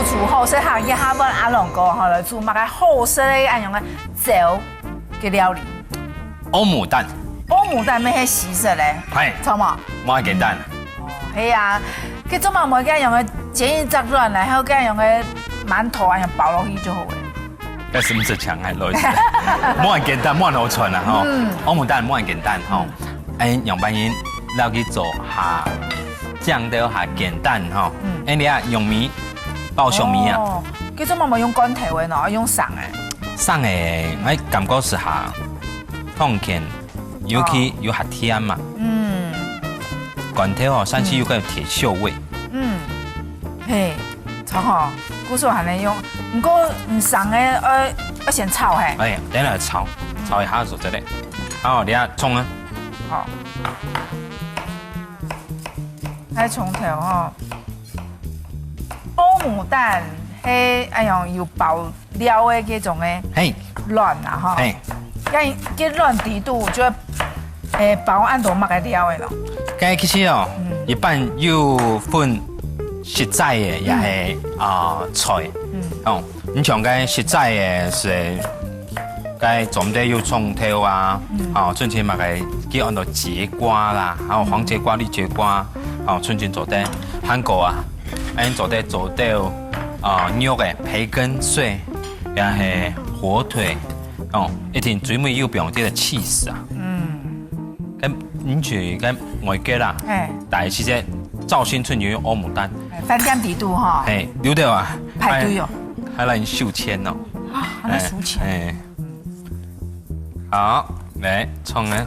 厨好色行业，他问阿龙哥吼来做嘛个好色的按样个酒嘅料理。欧姆蛋，欧姆蛋咩係喜色咧？係錯冇？冇簡單。哦，係啊，佢做嘛冇嘅用嘅剪一隻卵，然後嘅用嘅饅頭按樣包落去就好嘅。個什麼是強係類似，冇咁簡單，冇咁好傳啊吼。歐姆蛋冇咁簡單吼，誒用半夜撈去做下醬料下簡單吼，誒你啊用米爆香米啊。哦，佢做嘛冇用乾頭嘅喏，用生嘅。生誒，我感覺是下放甜，尤其有下甜嘛。嗯。乾頭哦，山西有個鐵鏽味。嗯。嘿，錯吼，古時候係你用，唔過唔生嘅，要先炒係。哎，等下炒一下就這裡。好，你啊蔥啊。好。喺葱頭吼，歐姆蛋係哎樣有爆料嘅嗰種嘅嘿。卵啊吼。嘿。cái卵底度就包按度乜嘅料嘅咯。咁其實哦，一般有分實在嘅，也係菜。哦，你像個實在嘅是，個總得有蔥頭啊，哦，春天嘛個叫按到節瓜啦，還有黃節瓜、綠節瓜，哦，春天做得韓國啊，按做得肉嘅培根碎，也係火腿。哦，一定最尾要用啲嘅 cheese 啊。咁你住咁外國啦，但係其實趙新春有歐姆蛋，飯店底度哈。係有得啊，排隊哦，還能收錢哦。啊，還能收錢。好，嚟葱咧。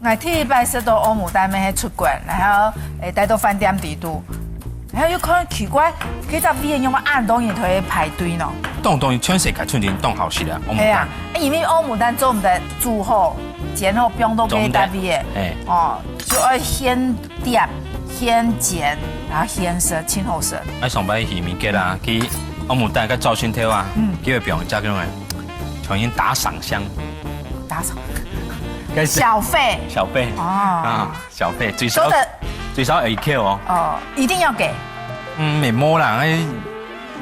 我第一擺食到歐姆蛋咩出館，然後帶到飯店底度，然後又可能奇怪，佢就邊用個按東西去排隊咯。當然全世界春天當好食啦，歐姆蛋。因為歐姆蛋做唔得煮好、煎好，不用到幾大味嘅。哦，就要先碟、先煎，然後先食，清好食。喺上擺魚面嘅啦，佢歐姆蛋個趙新頭啊，佢會用加嗰種重新打賞香。打賞。小費。小費。哦。小費最少有1K哦。哦，一定要給。未摸啦，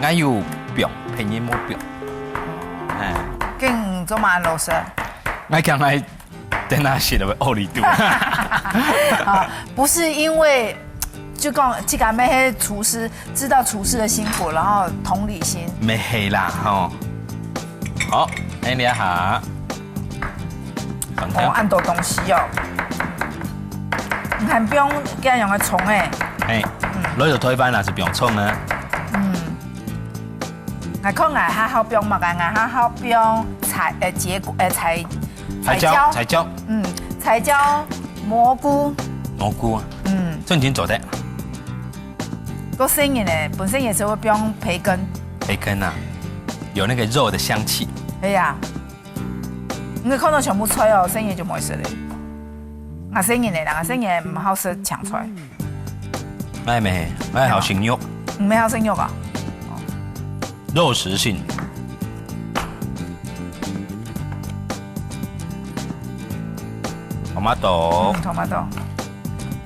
我有表，便宜冇表。跟做嘛老師？我講來，等下寫的奧利度。不是因為就講這個咩廚師知道廚師的辛苦，然後同理心。沒係啦，吼。好，嚟你一下。哦，按多東西哦。你看不用給人用個蔥誒。係。攞到台灣還是不用蔥啊？我可能還好不用嘛，我還好不用彩椒，彩椒、蘑菇，正經做的。個生嘢呢，本身也是會不用培根。培根啊，有那個肉的香氣。係呀，你看到全部菜哦，生嘢就冇食咧。我生嘢呢，我生嘢唔好食搶菜。咩？我好食肉。唔係好食肉啊？肉食性。tomato。tomato。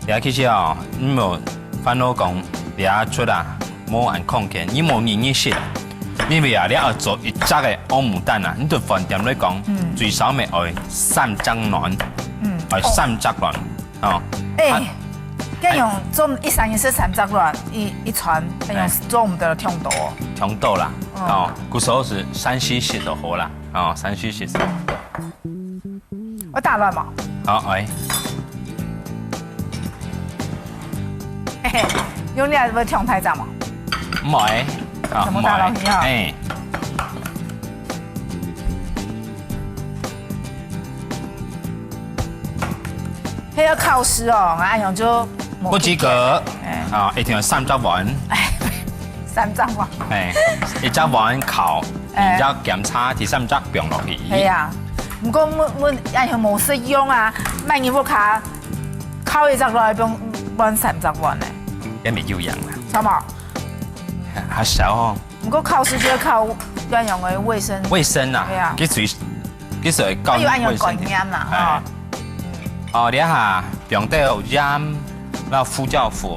而其實啊，你冇翻到講，你阿出啊，冇按控嘅，你冇年意識。因為啊，你要做一隻嘅歐姆蛋啊，你對飯店嚟講，最少咪愛3張卵，愛3隻卵，哦。咁用做一三一四3隻卵，一串，用做唔得痛到哦。痛到啦，哦，嗰時候是山西式的好啦，哦，山西式。我打卵嘛。好，哎。用你係會痛太雜嘛？唔係，全部打落去啊。佢要考試哦，我按樣就。不及格，啊，一定要3隻碗，3隻碗，一隻碗烤，然之後檢查第3隻放落去。係啊，唔過我按樣冇識用啊，萬一我卡烤一隻落去放3隻碗咧，咁咪要人啦。係嘛？還少哦。唔過考試就要靠按樣嘅衛生。衛生啊，係啊，幾時教衛生？要按樣乾淨啦，哦，你下放到鹽。那胡椒粉，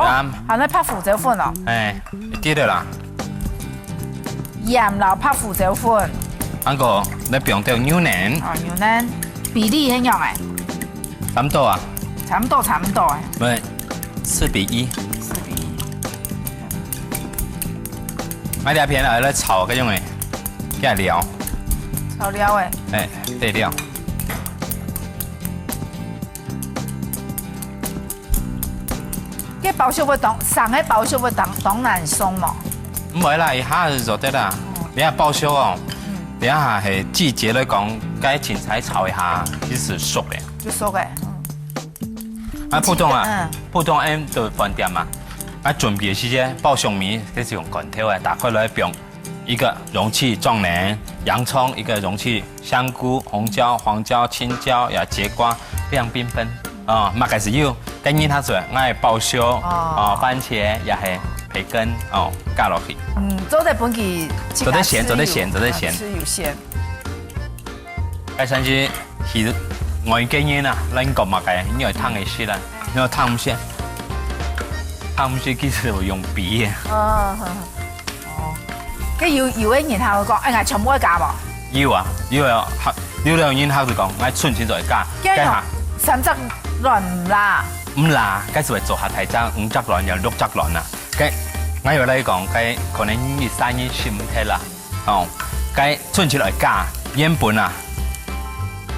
哦，还在拍胡椒粉哦。哎，对的啦。鹽然後拍胡椒粉。嗰個你用到牛腩。哦，牛腩比例很樣誒。差唔多啊。差唔多誒。唔係4:1。4:1。買條片嚟咧炒嗰種誒，加料。炒料誒。誒，對料。cái bao số với sẵn cái bao số với đóng nàn松嘛？唔係啦，一下子就得啦。你下包燒哦，你下係季節嚟講，該前菜炒一下，其實熟嘅。就熟嘅。啊，普通M 就飯店嘛，啊準備時間包燒米，這是用罐頭嘅，打開來用一個容器裝涼，洋蔥一個容器，香菇、紅椒、黃椒、青椒呀節瓜，非常繽紛。哦，麥開始要，跟住他做，我係包燒，哦番茄也係培根，哦加落去。做得本期，做得鹹，做得鹹，做得鹹。吃有鹹。嗰陣時係我經驗啦，恁個麥嘅，因為燙嘅事啦，因為燙唔先，燙唔先其實會用筆嘅。哦，佢要嘅然後講，我全部會加無？要啊，要啊，要然後就講，我春錢就會加，加下。三隻卵唔辣？唔辣，嗰時會做下睇真5隻卵又6隻卵啊！咁我要嚟講，咁可能2、3日先唔睇啦。哦，咁春錢來加，原本啊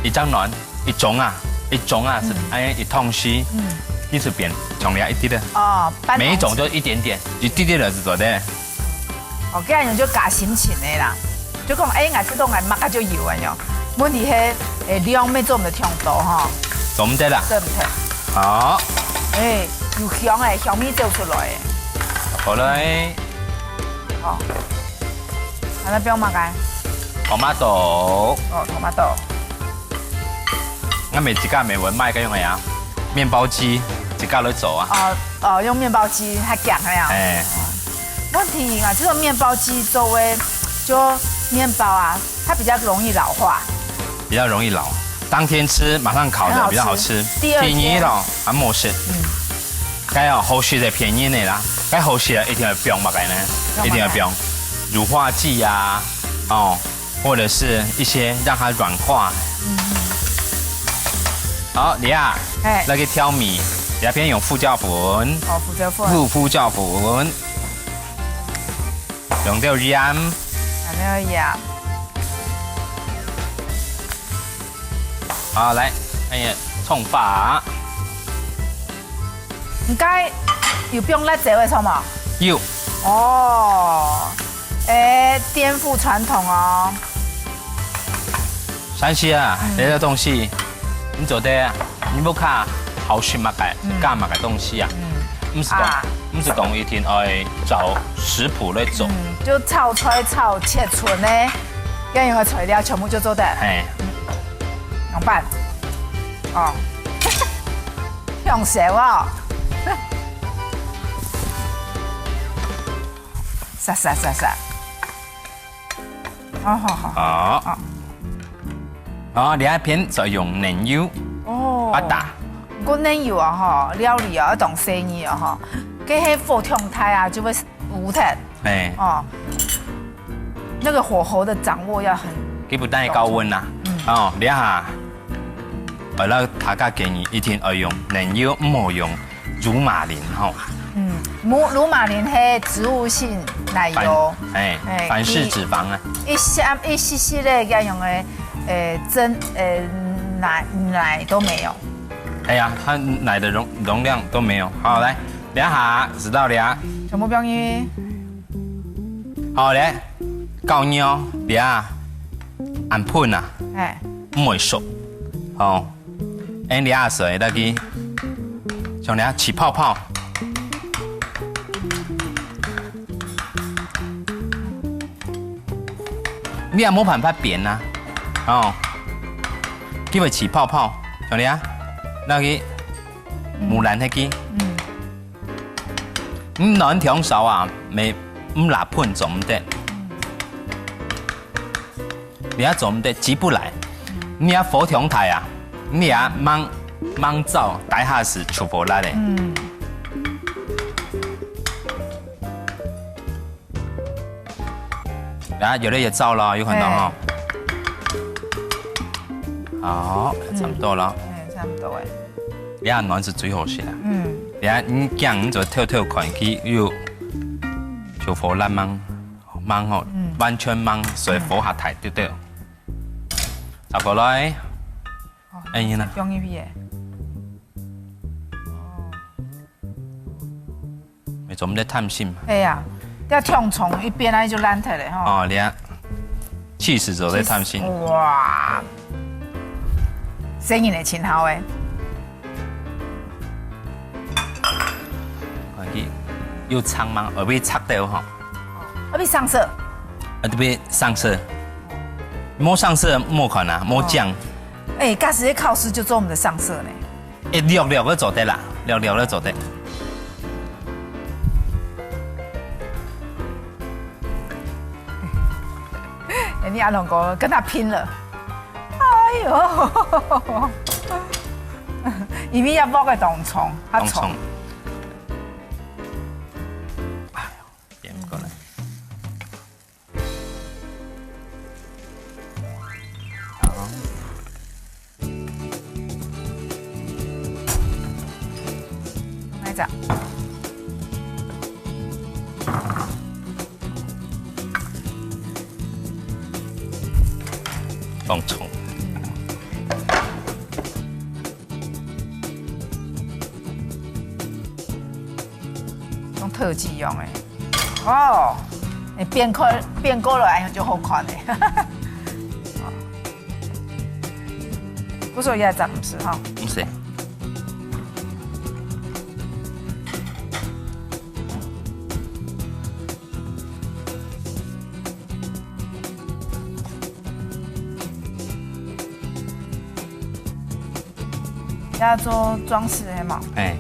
1隻卵一種啊是哎一桶絲，一直變重量一啲的。哦，每一種就一點點，一啲啲就是做的。哦，咁樣就加心情的啦，就講我知道我麥個就要嘅樣，問題係量咩做唔到強度嗬。做唔得啦，做唔得。好。又香誒，香味走出來誒。好嘞。好。係咪標乜嘅？tomato。哦，tomato。我咪自家咪會買嗰樣嘢啊，麵包機自家嚟做啊。哦，用麵包機係夾係啊。問題啊，這個麵包機做誒，就麵包啊，它比較容易老化。比較容易老。當天吃，馬上烤的比較好吃。第二天咯，還冇事。該有後續的便宜呢啦，該後續的一定要標嘛，該呢，一定要標乳化劑呀，哦，或者是一些讓它軟化。好，你啊，那個挑米，你邊用胡椒粉。哦，胡椒粉。胡椒粉，用到鹽。用到鹽。好，來，哎呀，蔥法。唔該，要不用辣椒嘅錯嘛？要。哦，顛覆傳統哦。山西啊，呢個東西，你做得，你冇卡好食乜嘅，加乜嘅東西啊？唔是講一天愛找食譜嚟做。就炒菜、炒切寸咧，一樣嘅材料全部就做得。用飯，哦，用手啊，殺，好，哦，你一片就用嫩油，不打，個嫩油啊，嗬，料理啊，一當生意啊，嗬，佢喺火燙台啊，就會糊脫，哦，那個火候的掌握要很，基本單係高溫啊，哦，你一下。我咧大家建議一天要用嫩油，唔好用乳馬林吼。乳馬林係植物性奶油，反式脂肪啊。一 cc 咧，要用真奶都沒有。哎呀，它奶的容量都沒有。好，來量下，知道了。全部標語。好咧，高尿量按盤啊，唔會熟，好。你下水得佢，像你下起泡泡，你也冇辦法變啊，哦，佢會起泡泡，像你下，那佢木蘭那個，暖條手啊，未唔拿盤做唔得，你下做唔得，起不來，你下火條台啊。你啊，芒灶底下是出不來的。等下越来越燥了，有看到哈？好，差不多了。差不多诶。你下卵是最好食啦。等下你姜就跳看去又就火烂燜吼，完全燜，所以火下太对对。插过来，哎呀呐。用一批诶。咪做唔得探心嘛？系啊，要跳从一边来就烂脱嘞吼。哦，你啊，气死做在探心。哇，生意的真好诶。又苍茫，而被擦掉哈。要被上色。特别上色，莫上色莫款啊，莫酱。哎，假使考试就做我们的上色呢。略个做得啦，略个做得。人家阿龙哥跟他拼了，哎呦，里面要包个冬虫，他虫。哎呦，点不过来。好，来着。冬虫。用特技用诶。哦，你变过了，哎就好看诶。不说也暂时哈。唔是。要做装饰的嘛？哎。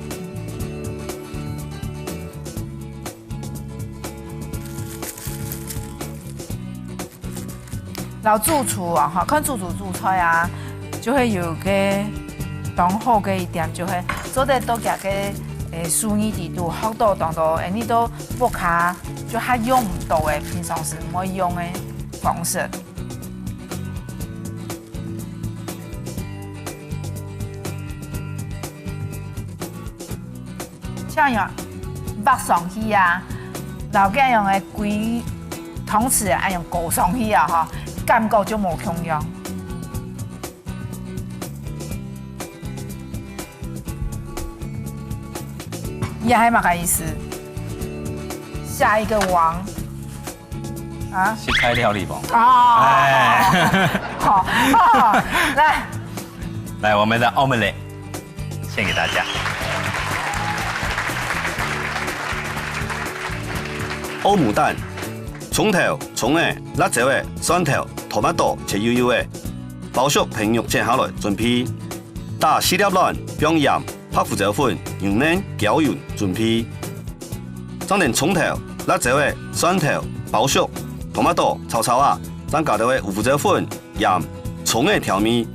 老主厨啊，哈，看主厨做菜啊，就会有个当好嘅一点，就会做得多加个舒宜啲度，好多当到你都不卡，就还用唔到嘅，平常时唔会用嘅方式。像用北上去啊，老家用的龟汤匙啊，用高上去啊，哈，感觉就冇同样。也还蛮个意思。下一个王啊，是菜料理吧？哦，哎，好，来，我们的奥梅雷献给大家。欧姆蛋，葱头、葱的、辣椒的、蒜头、토마토切幼幼的，包熟平肉切下来准备。打四粒卵，放盐、拍胡椒粉、牛奶、椒油准备。装点葱头、辣椒的、蒜头包熟， 토마토炒炒啊，再加到的胡椒粉、盐、葱的调味，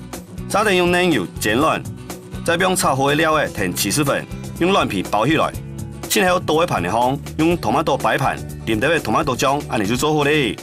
再等用奶油煎软，再用炒好的料的填70分，用卵皮包起来。切好多一盘的方，用토마토摆盘，淋到的토마토酱，安尼就做好嘞。